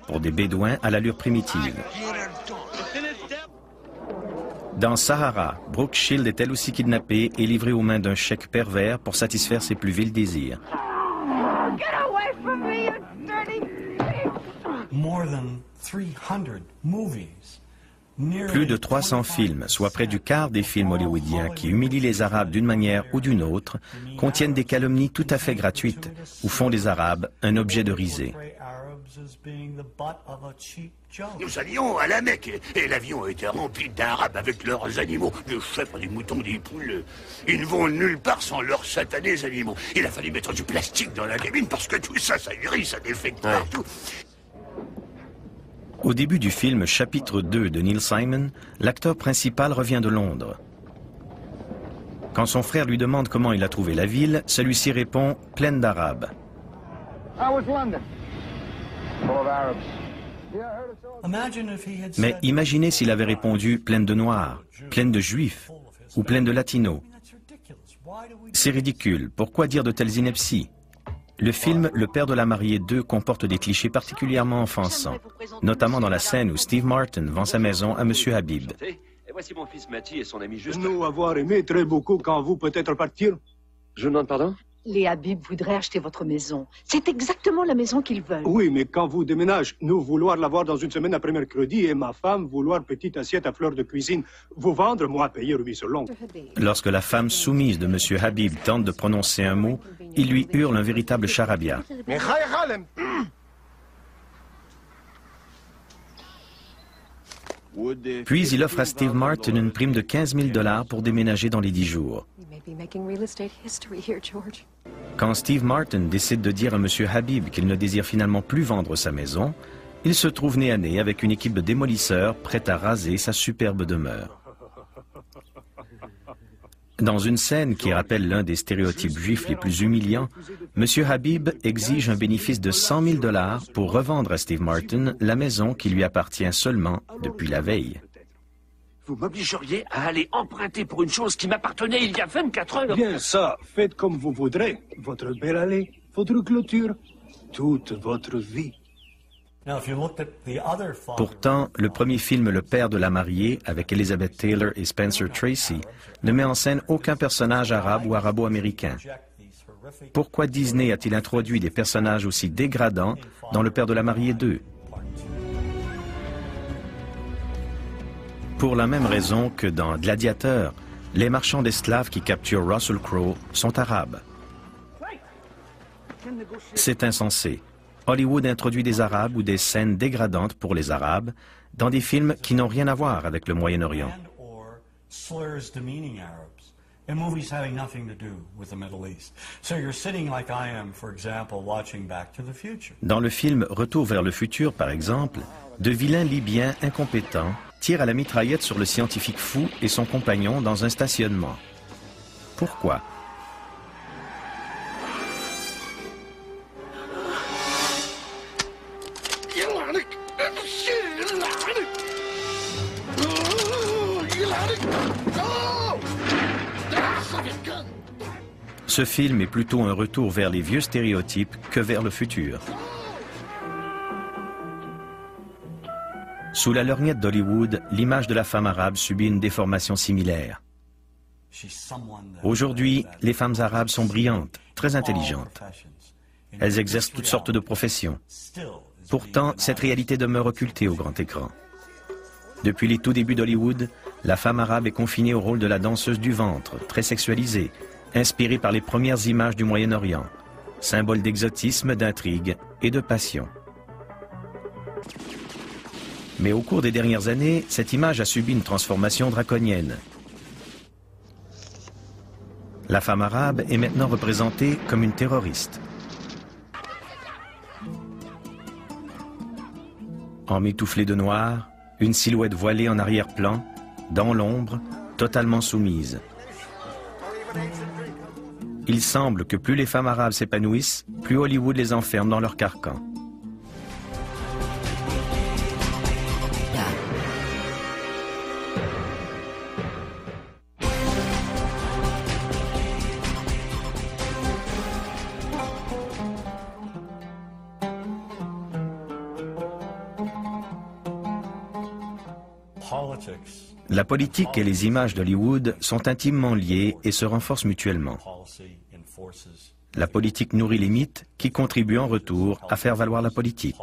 pour des bédouins à l'allure primitive. Dans Sahara, Brooke Shield est elle aussi kidnappée et livrée aux mains d'un cheik pervers pour satisfaire ses plus vils désirs. Plus de 300 films, soit près du quart des films hollywoodiens qui humilient les Arabes d'une manière ou d'une autre, contiennent des calomnies tout à fait gratuites ou font des Arabes un objet de risée. Nous allions à la Mecque et l'avion était rempli d'Arabes avec leurs animaux, des chèvres, des moutons, des poules. Ils ne vont nulle part sans leurs satanés animaux. Il a fallu mettre du plastique dans la cabine parce que tout ça, ça grille, ça défecte partout. Au début du film Chapitre 2 de Neil Simon, l'acteur principal revient de Londres. Quand son frère lui demande comment il a trouvé la ville, celui-ci répond « pleine d'Arabes ». Mais imaginez s'il avait répondu « pleine de Noirs »,« pleine de Juifs » ou « pleine de Latinos ». C'est ridicule. Pourquoi dire de telles inepties? Le film Le Père de la mariée 2 comporte des clichés particulièrement offensants, notamment dans la scène où Steve Martin vend sa maison à M. Habib. Et voici mon fils Matty et son ami Justin. Nous avoir aimé très beaucoup quand vous peut-être partir. Je demande pardon? Les Habib voudraient acheter votre maison. C'est exactement la maison qu'ils veulent. Oui, mais quand vous déménagez, nous vouloir l'avoir dans une semaine après mercredi et ma femme vouloir petite assiette à fleurs de cuisine. Vous vendre, moi payer ruby selon. Lorsque la femme soumise de M. Habib tente de prononcer un mot, il lui hurle un véritable charabia. Puis il offre à Steve Martin une prime de 15 000 $ pour déménager dans les 10 jours. Quand Steve Martin décide de dire à M. Habib qu'il ne désire finalement plus vendre sa maison, il se trouve nez à nez avec une équipe de démolisseurs prête à raser sa superbe demeure. Dans une scène qui rappelle l'un des stéréotypes juifs les plus humiliants, M. Habib exige un bénéfice de 100 000 $ pour revendre à Steve Martin la maison qui lui appartient seulement depuis la veille. Vous m'obligeriez à aller emprunter pour une chose qui m'appartenait il y a 24 heures. Bien ça, faites comme vous voudrez. Votre belle allée, votre clôture, toute votre vie. Pourtant, le premier film Le Père de la mariée, avec Elizabeth Taylor et Spencer Tracy, ne met en scène aucun personnage arabe ou arabo-américain. Pourquoi Disney a-t-il introduit des personnages aussi dégradants dans Le Père de la mariée 2? Pour la même raison que dans Gladiateur, les marchands d'esclaves qui capturent Russell Crowe sont arabes. C'est insensé. Hollywood introduit des Arabes ou des scènes dégradantes pour les Arabes dans des films qui n'ont rien à voir avec le Moyen-Orient. Dans le film Retour vers le futur, par exemple, de vilains Libyens incompétents tirent à la mitraillette sur le scientifique fou et son compagnon dans un stationnement. Pourquoi? Ce film est plutôt un retour vers les vieux stéréotypes que vers le futur. Sous la lorgnette d'Hollywood, l'image de la femme arabe subit une déformation similaire. Aujourd'hui, les femmes arabes sont brillantes, très intelligentes. Elles exercent toutes sortes de professions. Pourtant, cette réalité demeure occultée au grand écran. Depuis les tout débuts d'Hollywood, la femme arabe est confinée au rôle de la danseuse du ventre, très sexualisée, inspirée par les premières images du Moyen-Orient, symbole d'exotisme, d'intrigue et de passion. Mais au cours des dernières années, cette image a subi une transformation draconienne. La femme arabe est maintenant représentée comme une terroriste. Emmitouflée de noir, une silhouette voilée en arrière-plan, dans l'ombre, totalement soumise. Il semble que plus les femmes arabes s'épanouissent, plus Hollywood les enferme dans leur carcan. La politique et les images d'Hollywood sont intimement liées et se renforcent mutuellement. La politique nourrit les mythes qui contribuent en retour à faire valoir la politique.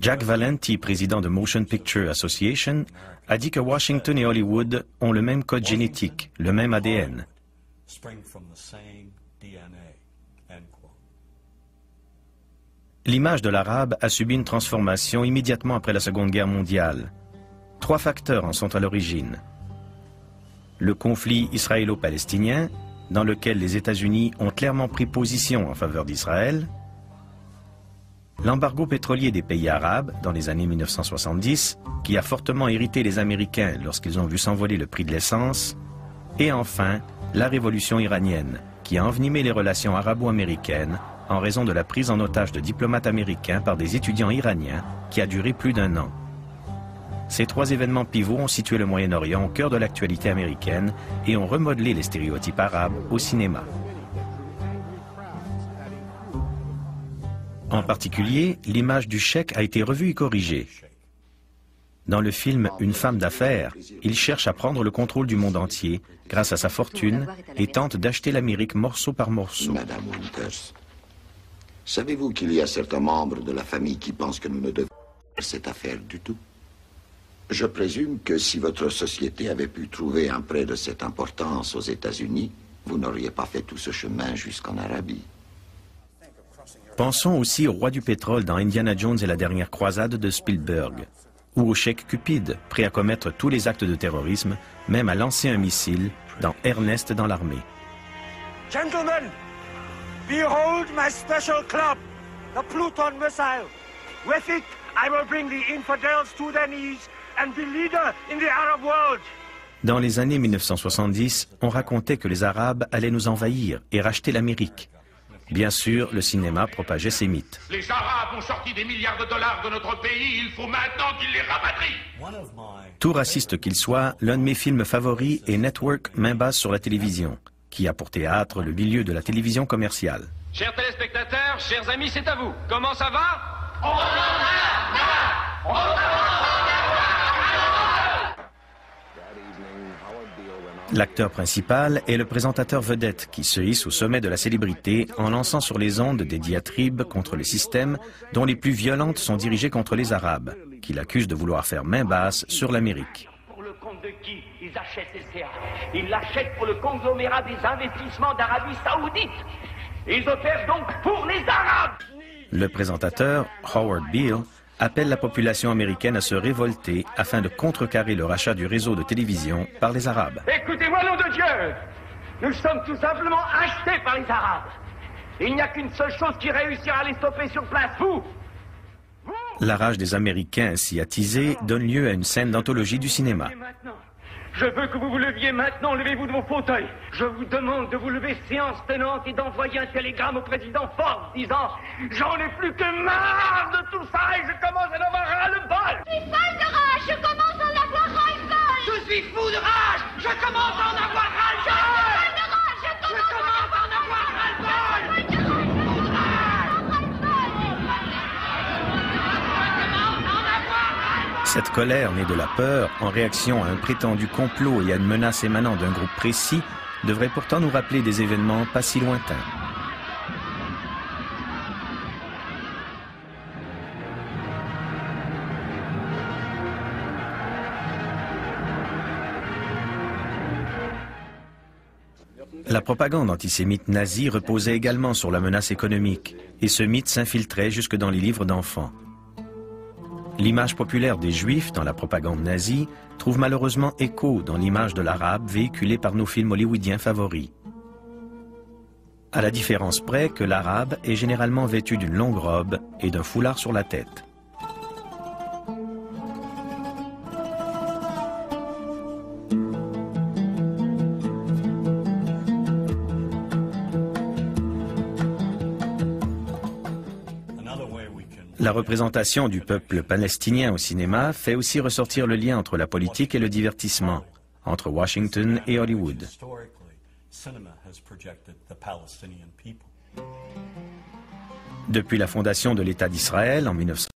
Jack Valenti, président de Motion Picture Association, a dit que Washington et Hollywood ont le même code génétique, le même ADN. L'image de l'arabe a subi une transformation immédiatement après la Seconde Guerre mondiale. 3 facteurs en sont à l'origine. Le conflit israélo-palestinien, dans lequel les États-Unis ont clairement pris position en faveur d'Israël, l'embargo pétrolier des pays arabes dans les années 1970, qui a fortement irrité les Américains lorsqu'ils ont vu s'envoler le prix de l'essence, et enfin, la révolution iranienne, qui a envenimé les relations arabo-américaines en raison de la prise en otage de diplomates américains par des étudiants iraniens qui a duré plus d'1 an. Ces 3 événements pivots ont situé le Moyen-Orient au cœur de l'actualité américaine et ont remodelé les stéréotypes arabes au cinéma. En particulier, l'image du cheikh a été revue et corrigée. Dans le film Une femme d'affaires, il cherche à prendre le contrôle du monde entier grâce à sa fortune et tente d'acheter l'Amérique morceau par morceau. Madame Winters, savez-vous qu'il y a certains membres de la famille qui pensent que nous ne devons pas cette affaire du tout? Je présume que si votre société avait pu trouver un prêt de cette importance aux États-Unis, vous n'auriez pas fait tout ce chemin jusqu'en Arabie. Pensons aussi au roi du pétrole dans Indiana Jones et la dernière croisade de Spielberg, ou au cheikh Cupid, prêt à commettre tous les actes de terrorisme, même à lancer un missile dans Ernest dans l'armée. Gentlemen, behold my special club, the Pluton missile. With it, I will bring the infidels to their knees and be leader in the Arab world. Dans les années 1970, on racontait que les Arabes allaient nous envahir et racheter l'Amérique. Bien sûr, le cinéma propageait ces mythes. Les Arabes ont sorti des milliards de dollars de notre pays, il faut maintenant qu'ils les rapatrient. Tout raciste qu'il soit, l'un de mes films favoris est Network, main basse sur la télévision, qui a pour théâtre le milieu de la télévision commerciale. Chers téléspectateurs, chers amis, c'est à vous. Comment ça va? L'acteur principal est le présentateur vedette qui se hisse au sommet de la célébrité en lançant sur les ondes des diatribes contre le système dont les plus violentes sont dirigées contre les Arabes, qu'il accuse de vouloir faire main basse sur l'Amérique. Pour le compte de qui ils achètent SCA? Ils l'achètent pour le conglomérat des investissements d'Arabie Saoudite. Ils opèrent donc pour les Arabes. Le présentateur, Howard Beale, appelle la population américaine à se révolter afin de contrecarrer le rachat du réseau de télévision par les Arabes. Écoutez-moi, nom de Dieu! Nous sommes tout simplement achetés par les Arabes. Il n'y a qu'une seule chose qui réussira à les stopper sur place, vous! La rage des Américains ainsi attisée donne lieu à une scène d'anthologie du cinéma. Je veux que vous vous leviez maintenant, levez-vous de vos fauteuils. Je vous demande de vous lever séance tenante et d'envoyer un télégramme au président Ford disant « J'en ai plus que marre de tout ça et je commence à en avoir ras-le-bol !» Je suis folle de rage, je commence à en avoir ras-le-bol. Je suis fou de rage, je commence à en avoir ras-le-bol. Je commence à en avoir ras-le-bol. Cette colère née de la peur, en réaction à un prétendu complot et à une menace émanant d'un groupe précis, devrait pourtant nous rappeler des événements pas si lointains. La propagande antisémite nazie reposait également sur la menace économique, et ce mythe s'infiltrait jusque dans les livres d'enfants. L'image populaire des Juifs dans la propagande nazie trouve malheureusement écho dans l'image de l'Arabe véhiculée par nos films hollywoodiens favoris. À la différence près que l'Arabe est généralement vêtu d'une longue robe et d'un foulard sur la tête. La représentation du peuple palestinien au cinéma fait aussi ressortir le lien entre la politique et le divertissement, entre Washington et Hollywood. Depuis la fondation de l'État d'Israël en 1900,